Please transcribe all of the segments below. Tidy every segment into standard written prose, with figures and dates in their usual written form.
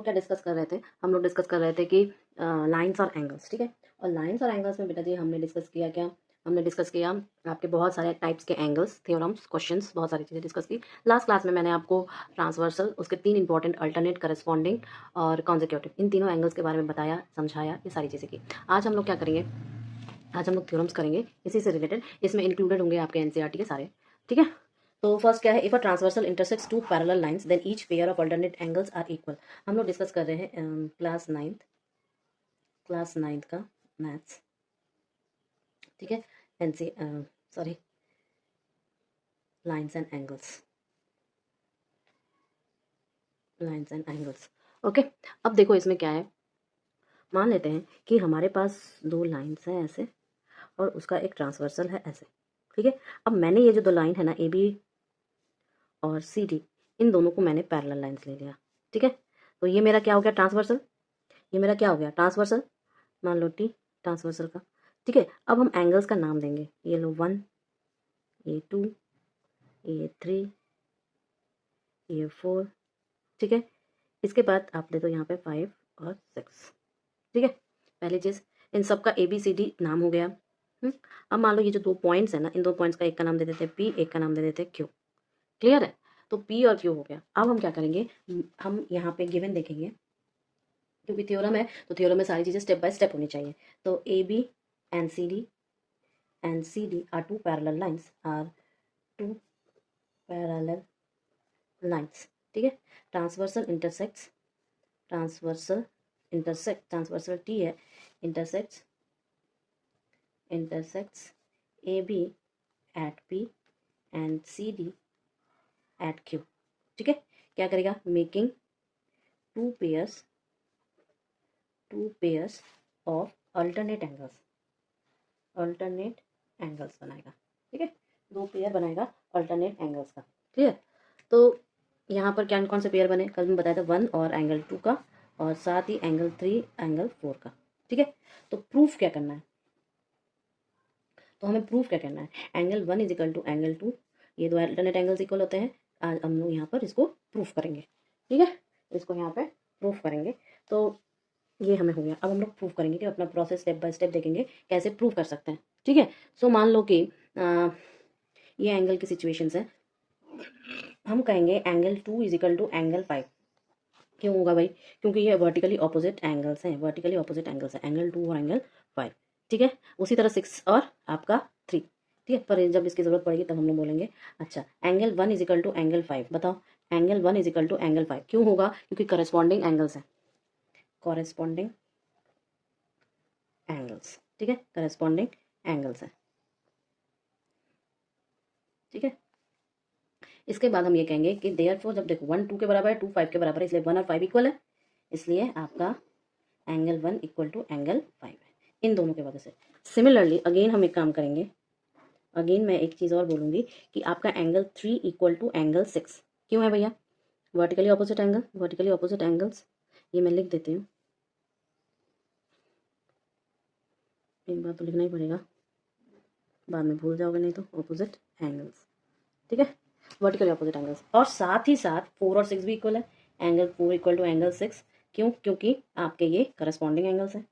क्या डिस्कस कर रहे थे? हम लोग डिस्कस कर रहे थे कि लाइंस और एंगल्स, ठीक है। और लाइंस और एंगल्स में बेटा जी हमने डिस्कस किया क्या? हमने डिस्कस किया आपके बहुत सारे टाइप्स के एंगल्स, थ्योरम्स, क्वेश्चंस, बहुत सारी चीज़ें डिस्कस की। लास्ट क्लास में मैंने आपको ट्रांसवर्सल, उसके 3 इंपॉर्टेंट अल्टरनेट, करस्पॉन्डिंग और कॉन्जिक्यूटिव, इन तीनों एंगल्स के बारे में बताया, समझाया, ये सारी चीज़ें की। आज हम लोग क्या करेंगे? आज हम लोग थ्योरम्स करेंगे इसी से रिलेटेड। इसमें इंक्लूडेड होंगे आपके एनसीईआरटी के सारे, ठीक है। तो फर्स्ट क्या है? If a transversal intersects two parallel lines then each pair of alternate angles are equal. हम लोग डिस्कस कर रहे हैं क्लास नाइन्थ का मैथ्स, ठीक है। NC sorry lines and angles, okay. अब देखो इसमें क्या है, मान लेते हैं कि हमारे पास दो लाइंस हैं ऐसे और उसका एक ट्रांसवर्सल है ऐसे, ठीक है। अब मैंने ये जो दो लाइन है ना, ए बी और सी डी, इन दोनों को मैंने पैरेलल लाइंस ले लिया, ठीक है। तो ये मेरा क्या हो गया? ट्रांसवर्सल। ये मेरा क्या हो गया? ट्रांसवर्सल। मान लो टी ट्रांसवर्सल का, ठीक है। अब हम एंगल्स का नाम देंगे, ये लो 1, ये 2, ये 3, ये 4, ठीक है। इसके बाद आप दे दो यहाँ पे 5 और 6, ठीक है। पहली चीज़, इन सब का ABCD नाम हो गया। अब मान लो ये जो दो पॉइंट्स है ना, इन दो पॉइंट्स का एक का नाम दे देते हैं P, एक का नाम दे देते हैं Q, क्लियर है। तो P और Q हो गया। अब हम क्या करेंगे? हम यहाँ पे गिवन देखेंगे, क्योंकि थ्योरम है तो थ्योरम में सारी चीज़ें स्टेप बाय स्टेप होनी चाहिए। तो AB and CD are two parallel lines, ठीक है। ट्रांसवर्सल T है, intersects AB at P and CD at Q, ठीक है। क्या करेगा? Making two pairs of alternate angles बनाएगा, ठीक है। दो पेयर बनाएगा अल्टरनेट एंगल्स का, क्लियर। तो यहाँ पर क्या कौन से पेयर बने? कल मैं बताया था 1 और एंगल 2 का, और साथ ही एंगल 3 एंगल 4 का, ठीक है। तो प्रूफ क्या करना है? तो हमें प्रूफ क्या करना है? Angle 1 is equal to angle 2, ये दो अल्टरनेट एंगल्स इक्वल होते हैं। आज हम लोग यहाँ पर इसको प्रूफ करेंगे, ठीक है। इसको यहाँ पे प्रूफ करेंगे। तो ये हमें हो गया। अब हम लोग प्रूफ करेंगे कि अपना प्रोसेस स्टेप बाय स्टेप देखेंगे कैसे प्रूफ कर सकते हैं, ठीक है। सो मान लो कि ये एंगल की सिचुएशंस है। हम कहेंगे angle 2 is equal to angle 5। क्यों होगा भाई? क्योंकि ये वर्टिकली ऑपोजिट एंगल्स हैं, एंगल 2 और एंगल 5, ठीक है। उसी तरह 6 और आपका 3, ठीक है। पर जब इसकी जरूरत पड़ेगी तब हम लोग बोलेंगे। अच्छा, angle 1 is equal to angle 5, बताओ angle 1 is equal to angle 5 क्यों होगा? क्योंकि करस्पॉन्डिंग एंगल्स हैं, ठीक है। करस्पॉन्डिंग एंगल्स है, ठीक है। इसके बाद हम ये कहेंगे कि देयरफॉर, जब देखो 1 2 के बराबर है, 2 5 के बराबर है, इसलिए 1 और 5 इक्वल है, इसलिए आपका एंगल 1 इक्वल टू एंगल 5 है, इन दोनों के वजह से। सिमिलरली अगेन हम एक काम करेंगे, अगेन मैं एक चीज़ और बोलूँगी कि आपका एंगल 3 इक्वल टू एंगल 6 क्यों है भैया? वर्टिकली ऑपोजिट एंगल्स, ये मैं लिख देती हूँ, एक बार तो लिखना ही पड़ेगा, बाद में भूल जाओगे नहीं तो। ऑपोजिट एंगल्स, ठीक है, वर्टिकली ऑपोजिट एंगल्स। और साथ ही साथ 4 और 6 भी इक्वल है, एंगल 4 इक्वल टू एंगल 6, क्यों? क्योंकि आपके ये करस्पॉन्डिंग एंगल्स हैं,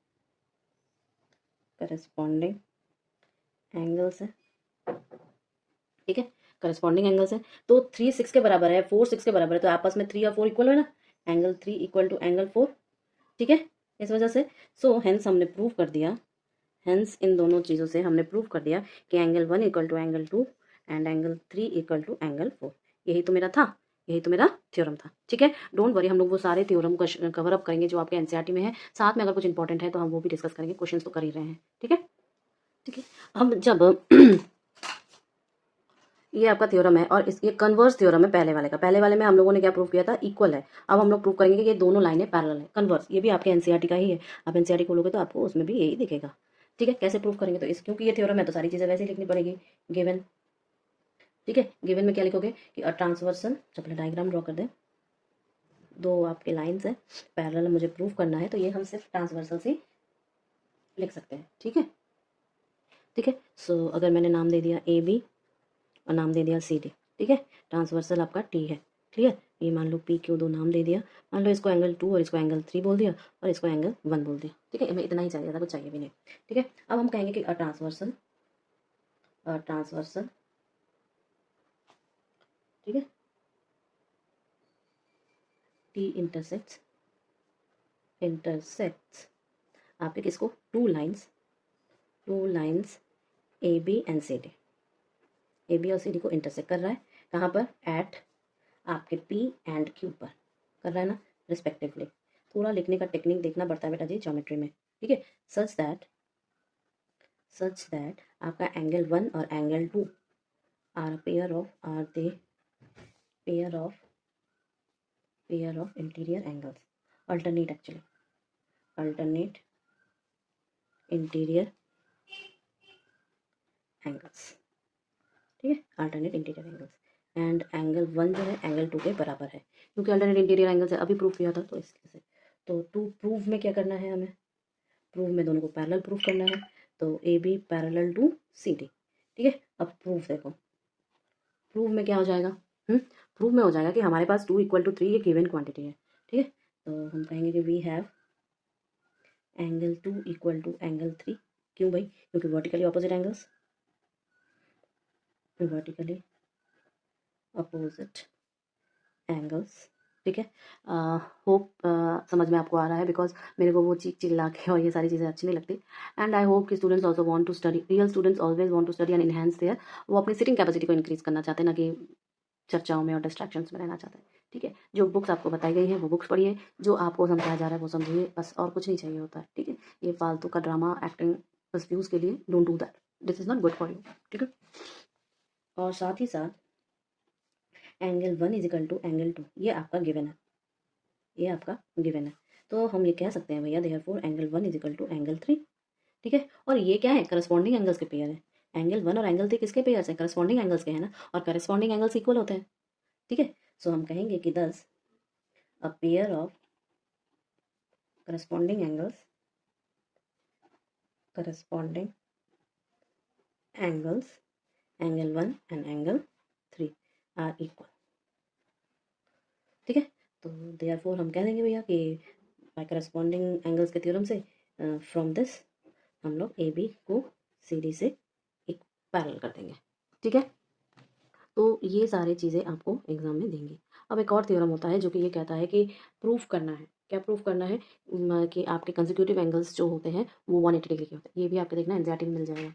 ठीक है। करस्पॉन्डिंग एंगल्स है। तो 3 6 के बराबर है, 4 6 के बराबर है, तो आपस में 3 और 4 इक्वल है ना, एंगल 3 इक्वल टू एंगल 4, ठीक है। इस वजह से हेंस हमने प्रूव कर दिया, इन दोनों चीज़ों से हमने प्रूव कर दिया कि angle 1 equal to angle 2 and angle 3 equal to angle 4। यही तो मेरा थ्योरम था, ठीक है। डोंट वरी, हम लोग वो सारे थ्योरम को कवर अप करेंगे जो आपके एनसीईआरटी में है। साथ में अगर कुछ इंपॉर्टेंट है तो हम वो भी डिस्कस करेंगे, क्वेश्चंस तो कर ही रहे हैं, ठीक है। अब जब ये आपका थ्योरम है और ये कन्वर्स थ्योरम है पहले वाले में हम लोगों ने क्या प्रूव किया था? इक्वल है। अब हम लोग प्रूव करेंगे कि ये दोनों लाइनें पैरेलल है, कन्वर्स। ये भी आपके एनसीईआरटी का ही है, आप एनसीईआरटी खोलोगे तो आपको उसमें भी यही दिखेगा, ठीक है। कैसे प्रूव करेंगे? तो क्योंकि ये थ्योरम है तो सारी चीज़ें वैसे ही लिखनी पड़ेगी, गिवन, ठीक है। गिवन में क्या लिखोगे कि ट्रांसवर्सल, चलो डायग्राम ड्रॉ कर दें, दो आपके लाइन्स है पैरेलल, मुझे प्रूव करना है, तो ये हम सिर्फ ट्रांसवर्सल से लिख सकते हैं, ठीक है। सो अगर मैंने नाम दे दिया AB और नाम दे दिया CD, ठीक है। ट्रांसवर्सल आपका T है, क्लियर। ये मान लो पी क्यू दो नाम दे दिया, मान लो इसको एंगल 2 और इसको एंगल 3 बोल दिया और इसको एंगल 1 बोल दिया। ठीक है, हमें इतना ही चाहिए था, कुछ चाहिए भी नहीं। ठीक है, अब हम कहेंगे कि ट्रांसवर्सल, ट्रांसवर्सल, ठीक है, टी इंटरसेक्ट्स आपके किसको, two lines A B and C D, A B और सी डी को इंटरसेक्ट कर रहा है। कहाँ पर, एट आपके पी एंड क्यू पर कर रहा है ना, रिस्पेक्टिवली। थोड़ा लिखने का टेक्निक देखना पड़ता है बेटा जी ज्योमेट्री में। ठीक है, सच दैट आपका एंगल 1 और angle 2 are they pair of interior angles, alternate interior angles. ठीक है, alternate interior angles, and angle 1 जो है एंगल 2 के बराबर है, क्योंकि अल्टरनेट इंटीरियर एंगल से अभी प्रूफ किया था तो इसलिए से। तो टू प्रूव में क्या करना है हमें, प्रूव में दोनों को पैरेलल प्रूफ करना है, तो A B parallel to C D. ठीक है, अब प्रूफ देखो, प्रूफ में क्या हो जाएगा, प्रूफ में हो जाएगा कि हमारे पास 2 = 3 ये गिवन क्वांटिटी है। ठीक है, तो हम कहेंगे कि वी हैव एंगल 2 = एंगल 3। क्यों भाई, क्योंकि vertically opposite angles, vertically opposite angles. ठीक है, होप समझ में आपको आ रहा है, बिकॉज मेरे को वो चीख चिल्ला के और ये सारी चीज़ें अच्छी नहीं लगती। एंड आई होप कि students also want to study, real students always want to study and enhance their, वो अपनी सिटिंग कैपेसिटी को इंक्रीज करना चाहते हैं, ना कि चर्चाओं में और डिस्ट्रैक्शंस में रहना चाहते हैं। ठीक है, जो बुक्स आपको बताई गई हैं वो बुक्स पढ़िए, जो आपको समझाया जा रहा है वो समझिए, बस और कुछ नहीं चाहिए होता है। ठीक है, ये फालतू का ड्रामा एक्टिंग बस व्यूज़ के लिए, don't do that, this is not good for you. ठीक है, और साथ ही साथ एंगल 1 = एंगल 2 ये आपका गिवन है, तो हम ये कह सकते हैं भैया देयरफॉर एंगल 1 = एंगल 3। ठीक है, और ये क्या है, करस्पॉन्डिंग एंगल्स के पेयर है। एंगल 1 और एंगल 3 किसके पेयर्स हैं, करस्पॉन्डिंग एंगल्स के हैं ना, और करस्पॉन्डिंग एंगल्स इक्वल होते हैं। ठीक है, सो हम कहेंगे कि thus a pair of corresponding angle 1 and angle 3 are equal. ठीक है, तो देयरफॉर हम कह देंगे भैया कि बाय करस्पॉन्डिंग एंगल्स के थ्योरम से फ्रॉम दिस हम लोग ए बी को सी डी से एक पैरेलल कर देंगे। ठीक है, तो ये सारी चीज़ें आपको एग्जाम में देंगे। अब एक और थ्योरम होता है जो कि ये कहता है कि प्रूफ करना है, क्या प्रूफ करना है, कि आपके कंसेक्यूटिव एंगल्स जो होते हैं वो 180 डिग्री के होते हैं। ये भी आपको देखना एनसीईआरटी में मिल जाएगा।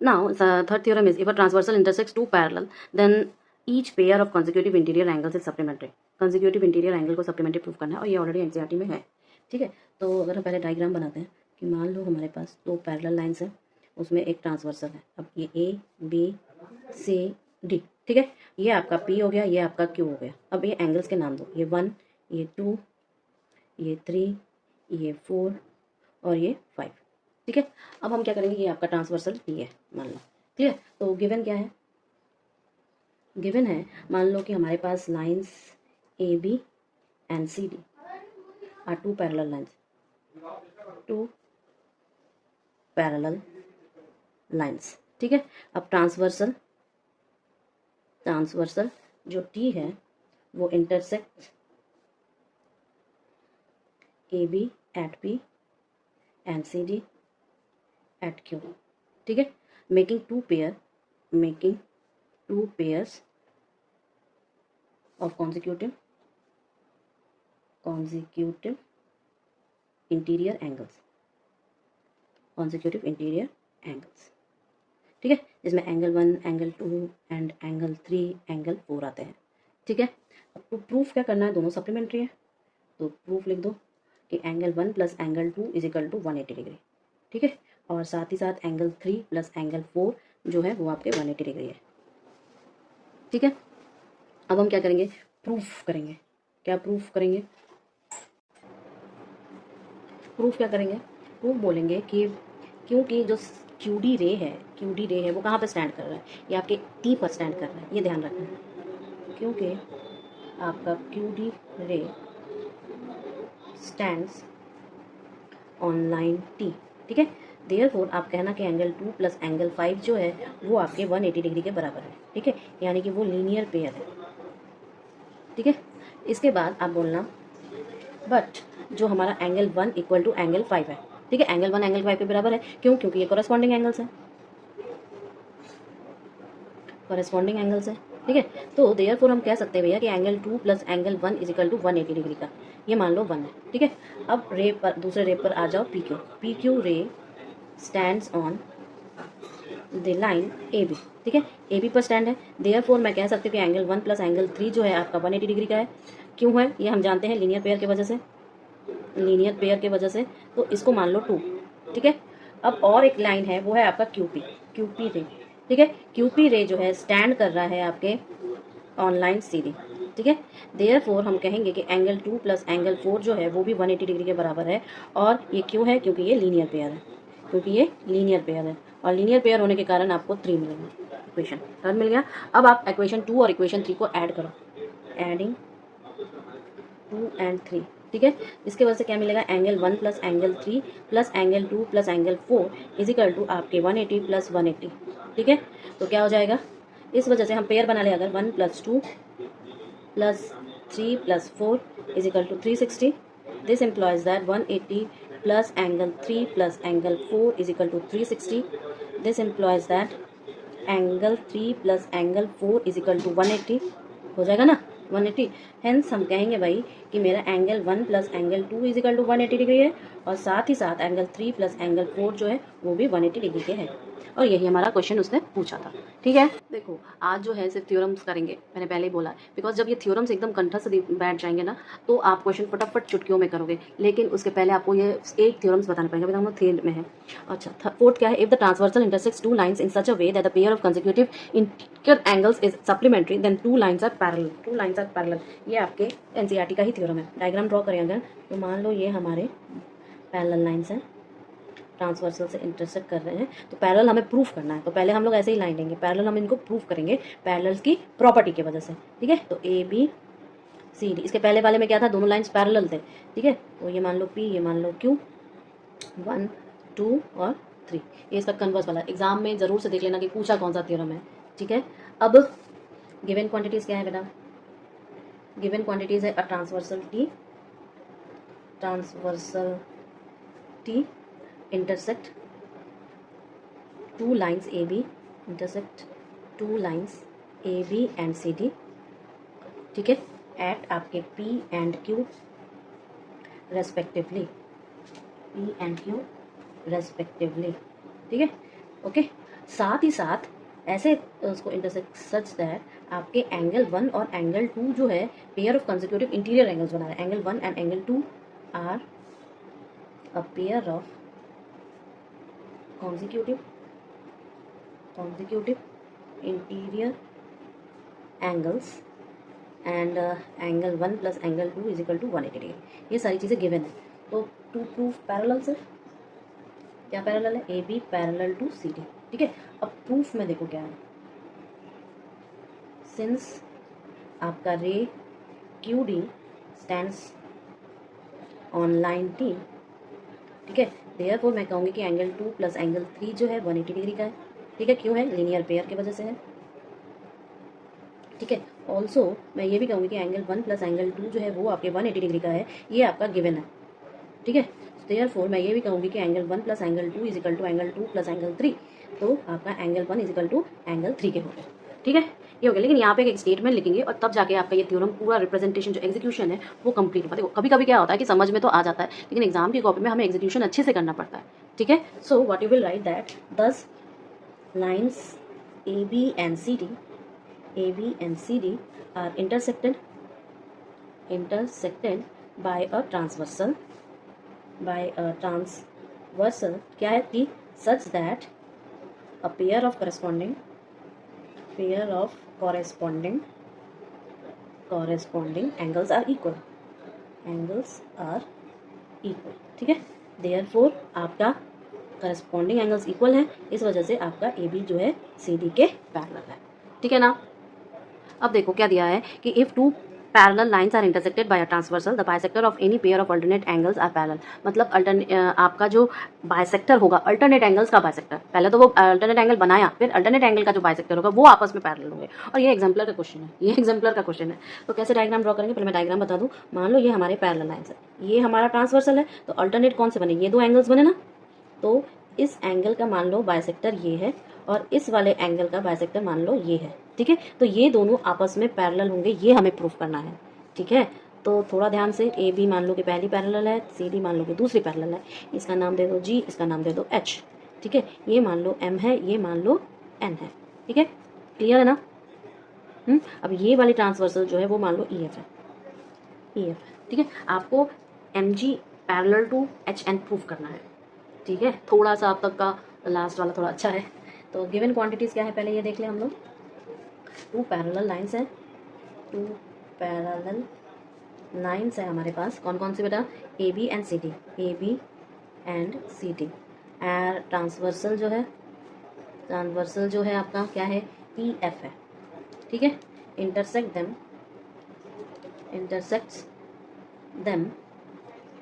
Now third theorem is if a transversal intersects two parallel then each pair of consecutive interior angles is supplementary. Consecutive interior angle को सप्लीमेंट्री प्रूफ करना है, और ये ऑलरेडी एनसीईआरटी में है। ठीक है, तो अगर हम पहले डायग्राम बनाते हैं कि मान लो हमारे पास 2 पैरेलल लाइन्स हैं, उसमें एक ट्रांसवर्सल है। अब ये ए बी सी डी, ठीक है, ये आपका पी हो गया, ये आपका क्यू हो गया। अब ये एंगल्स के नाम दो, ये 1, ये 2, ये 3, ये 4 और ये 5। ठीक है, अब हम क्या करेंगे, ये आपका ट्रांसवर्सल पी है मान लो। क्लियर, तो गिवन क्या है, गिवन है मान लो कि हमारे पास lines A B and C D are 2 parallel lines, 2 parallel lines. ठीक है, अब ट्रांसवर्सल जो टी है वो intersect A B at P and C D at Q. ठीक है, making two pairs of consecutive interior angles. ठीक है, जिसमें angle 1, angle 2 and angle 3, angle 4 आते हैं। ठीक है, अब प्रूफ क्या करना है, दोनों सप्लीमेंट्री है, तो प्रूफ लिख दो कि एंगल 1 + एंगल 2 = 180 डिग्री। ठीक है, और साथ ही साथ एंगल 3 + एंगल 4 जो है वो आपके 180 डिग्री है। ठीक है, अब हम क्या करेंगे, प्रूफ करेंगे। क्या प्रूफ करेंगे, प्रूफ बोलेंगे कि क्योंकि जो क्यू डी रे है वो कहाँ पर स्टैंड कर रहा है, ये आपके टी पर स्टैंड कर रहा है, ये ध्यान रखना है, क्योंकि आपका क्यू डी रे स्टैंड्स ऑन लाइन टी। ठीक है, देयरफॉर आप कहना कि एंगल 2 + एंगल 5 जो है वो आपके 180 डिग्री के बराबर है। ठीक है, यानी कि वो लीनियर पेयर है। ठीक है। इसके बाद आप बोलना बट जो हमारा एंगल 1 इक्वल टू एंगल 5 है, ठीक है, एंगल 1 एंगल 5 के बराबर है, क्यों? क्योंकि ये कॉरेस्पॉन्डिंग एंगल्स है, कॉरेस्पॉन्डिंग एंगल्स है, ठीक है। तो देयरफॉर हम कह सकते हैं भैया कि angle 2 plus angle 1 is equal to 180 degree का, ये मान लो 1 है, ठीक है। अब रे पर, दूसरे रे पर आ जाओ, P Q ray stands on the line A B, ठीक है, ए बी पर स्टैंड है। देयरफॉर मैं कह सकती हूँ कि एंगल 1 प्लस एंगल 3 जो है आपका 180 डिग्री का है। क्यों है? ये हम जानते हैं लीनियर पेयर की वजह से, लीनियर पेयर की वजह से, तो इसको मान लो 2, ठीक है। अब और एक लाइन है, वो है आपका क्यूपी रे, ठीक है। क्यूपी रे जो है स्टैंड कर रहा है आपके ऑनलाइन सीडी, ठीक है। देयरफॉर हम कहेंगे कि एंगल 2 प्लस एंगल 4 जो है वो भी 180 डिग्री के बराबर है। और ये क्यों है? क्योंकि ये लीनियर पेयर है, क्योंकि ये लीनियर पेयर है, और लीनियर पेयर होने के कारण आपको 3 मिलेगा, इक्वेशन 3 मिल गया। अब आप इक्वेशन 2 और इक्वेशन 3 को ऐड करो, एडिंग 2 एंड 3, ठीक है। इसके वजह से क्या मिलेगा? Angle 1 plus angle 3 plus angle 2 plus angle 4 is equal to आपके 180 प्लस 180, ठीक है। तो क्या हो जाएगा? इस वजह से हम पेयर बना ले, अगर 1 plus 2 plus 3 plus 4 is equal to 360। This implies that 180 plus angle 3 plus angle 4 is equal to 360। This implies that angle 3 plus angle 4 is equal to 180, हो जाएगा ना 180। हेंस हम कहेंगे भाई कि मेरा angle 1 plus angle 2 is equal to 180 degree है, और साथ ही साथ एंगल 3 प्लस एंगल 4 जो है वो भी 180 डिग्री के है। और यही हमारा क्वेश्चन उसने पूछा था, ठीक है। देखो आज जो है सिर्फ थ्योरम्स करेंगे, मैंने पहले ही बोला, बिकॉज जब ये थ्योरम्स एकदम कंठस्थ बैठ जाएंगे ना, तो आप क्वेश्चन फटाफट चुटकियों में करोगे, लेकिन उसके पहले आपको ये एक थ्योरम्स बताने पड़ेंगे। हम लोग थ्योरम में है। अच्छा, फोर्थ क्या है? If the transversal intersects two lines in such a way that the pair of consecutive interior angles is supplementary then two lines are parallel, two lines are parallel. ये आपके एनसीईआरटी का ही theorem है। Diagram draw करें अगर, तो मान लो ये हमारे पैरेलल लाइंस हैं, ट्रांसवर्सल से इंटरसेक्ट कर रहे हैं, तो पैरेलल हमें प्रूफ करना है। तो पहले हम लोग ऐसे ही लाइन लेंगे, पैरेलल हम इनको प्रूफ करेंगे पैरेलल्स की प्रॉपर्टी की वजह से, ठीक है। तो ए बी सी डी, इसके पहले वाले में क्या था? दोनों लाइंस पैरेलल थे, ठीक है। तो ये मान लो पी, ये मान लो क्यू, 1 2 और 3, ये इसका कन्वर्स वाला। एग्जाम में जरूर से देख लेना कि पूछा कौन सा थ्योरम है, ठीक है। अब गिवन क्वांटिटीज क्या है बेटा? गिवन क्वांटिटीज है a transversal T intersect two lines AB, intersect two lines AB and CD, ठीक है, at आपके P and Q respectively, P and Q respectively, ठीक है, ओके। साथ ही साथ ऐसे उसको इंटरसेक्ट सच दैट आपके एंगल 1 और एंगल 2 जो है pair of consecutive interior angles बना रहे हैं। Angle 1 and angle 2 are a pair of consecutive interior angles and angle 1 plus angle 2 is equal to 180 degree. ये सारी चीज़ें गिवन है। तो टू प्रूफ पैरेलल से क्या पैरेलल है? A B parallel to C D, ठीक है। अब प्रूफ में देखो क्या है, सिंस आपका रे Q D stands on line T, ठीक है, देयरफॉर मैं कहूँगी कि एंगल 2 प्लस एंगल 3 जो है 180 डिग्री का है, ठीक है। क्यों है? लीनियर पेयर की वजह से है, ठीक है। ऑल्सो मैं ये भी कहूँगी कि एंगल 1 प्लस एंगल 2 जो है वो आपके 180 डिग्री का है, ये आपका गिवन है, ठीक है। देयरफॉर मैं ये भी कहूँगी कि angle 1 plus angle 2 is equal to angle 2 plus angle 3, तो आपका angle 1 is equal to angle 3 के हो गए, ठीक है। ये हो गया। लेकिन यहाँ पे एक स्टेटमेंट लिखेंगे और तब जाके आपका ये थ्योरम पूरा रिप्रेजेंटेशन जो एग्जीक्यूशन है वो कंप्लीट होगा। देखो कभी कभी क्या होता है कि समझ में तो आ जाता है, लेकिन एग्जाम की कॉपी में हमें एग्जीक्यूशन अच्छे से करना पड़ता है, ठीक है। So what you will write that 10 lines A B and C D are intersected by a transversal क्या है कि such that a pair of corresponding angles are equal, ठीक है। therefore आपका करस्पॉन्डिंग एंगल्स इक्वल है, इस वजह से आपका ए बी जो है सी डी के पैरेलल है, ठीक है ना। अब देखो क्या दिया है कि if two parallel lines are intersected by a transversal, the bisector of any pair of alternate angles are parallel. मतलब आपका जो बाइसेक्टर होगा, अल्टरनेट एंगल्स का बाइसेक्टर, पहले तो वो अल्टरनेट एंगल बनाया, फिर अल्टरनेट एंगल का जो बाइसेक्टर होगा वो आपस में पैरेलल होंगे। और ये एग्जाम्पलर का क्वेश्चन है, ये एग्जाम्पलर का क्वेश्चन है। तो कैसे डायग्राम ड्रॉ करेंगे, पहले मैं डायग्राम बता दूं। मान लो ये हमारे पैरेलल लाइंस है, ये हमारा ट्रांसवर्सल है, तो अल्टरनेट कौन से बने, ये दो एंगल्स बने ना। तो इस एंगल का मान लो बाइसेक्टर ये है, और इस वाले एंगल का बाइसेक्टर मान लो ये है, ठीक है। तो ये दोनों आपस में पैरेलल होंगे, ये हमें प्रूफ करना है, ठीक है। तो थोड़ा ध्यान से, ए बी मान लो कि पहली पैरेलल है, सी डी मान लो कि दूसरी पैरेलल है, इसका नाम दे दो जी, इसका नाम दे दो एच, ठीक है। ये मान लो एम है, ये मान लो एन है, ठीक है। क्लियर है ना। अब ये वाली ट्रांसवर्सल जो है वो मान लो ई एफ है, ई एफ है, ठीक है। आपको M G parallel to H N proof करना है, ठीक है। थोड़ा सा आप तक का लास्ट वाला थोड़ा अच्छा है। तो गिवन क्वांटिटीज़ क्या है पहले ये देख लें हम लोग। टू पैरेलल लाइंस है, टू पैरेलल लाइंस है हमारे पास, कौन कौन सी बेटा, A B and C D, A B and C D. Transversal जो है, ट्रांसवर्सल जो है आपका क्या है, ई एफ है, ठीक है। Intersect them, intersects them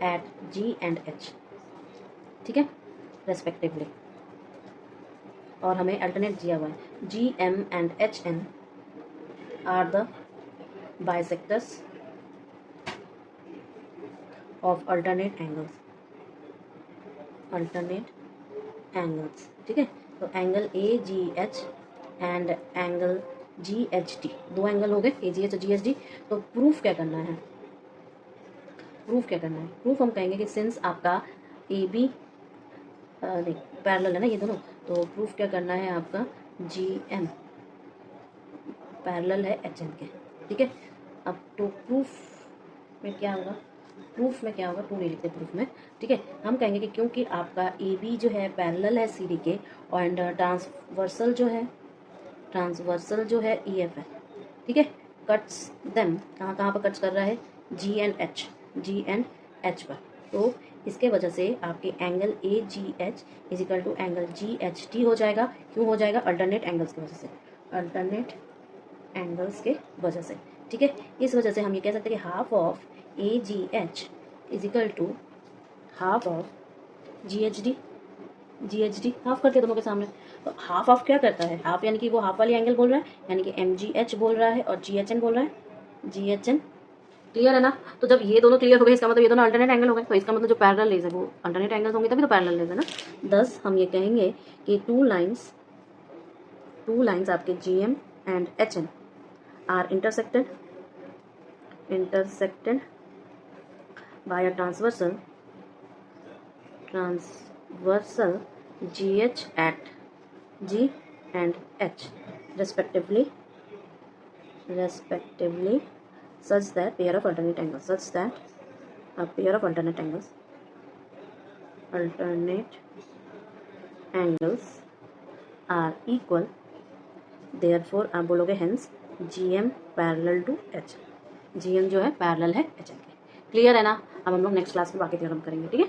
at G and H, ठीक है, रेस्पेक्टिवली। और हमें अल्टरनेट दिया हुआ है, G M and H N are the bisectors of alternate angles, alternate angles, ठीक है। तो angle A G H and angle G H D, दो एंगल हो गए, ए जी एच और जी एच डी। तो प्रूफ क्या करना है, प्रूफ क्या करना है, प्रूफ हम कहेंगे कि सिंस आपका ए बी नहीं पैरेलल है ना ये दोनों, तो प्रूफ क्या करना है आपका, जी एम पैरेलल है एच एन के, ठीक है। अब तो प्रूफ में क्या होगा, प्रूफ में क्या होगा, टू नहीं लिखते प्रूफ में, ठीक है। हम कहेंगे कि क्योंकि आपका ए बी जो है पैरेलल है सी डी के, और ट्रांसवर्सल जो है, ट्रांसवर्सल जो है ई एफ है, ठीक है। कट्स देम, कहाँ कहाँ पर कट्स कर रहा है, G and H, G and H पर। तो इसके वजह से आपके angle A G H is equal to angle G H T हो जाएगा। क्यों हो जाएगा, अल्टरनेट एंगल्स की वजह से, अल्टरनेट एंगल्स के वजह से, ठीक है। इस वजह से हम ये कह सकते हैं कि half of A G H is equal to half of G H D, G H D half करके दोनों के सामने। तो हाफ ऑफ क्या करता है, हाफ यानी कि वो हाफ वाली एंगल बोल रहा है, यानी कि एम जी एच बोल रहा है और जी एच एन बोल रहा है, जी एच एन। क्लियर है ना। तो जब ये दोनों क्लियर हो गए, इसका मतलब ये दोनों अल्टरनेट एंगल हो गए, तो इसका मतलब जो पैरेलल लेज है वो अल्टरनेट एंगल्स होंगे, तभी तो पैरेलल लेज है ना। थस हम ये कहेंगे कि टू लाइंस आपके G M and H N are intersected by a transversal G H at G and H respectively such that pair of alternate angles are equal, therefore आप बोलोगे hence GM parallel to H, GM जो है parallel है HM के। Clear है ना। अब हम लोग नेक्स्ट क्लास में बाकी थ्योरम करेंगे, ठीक है।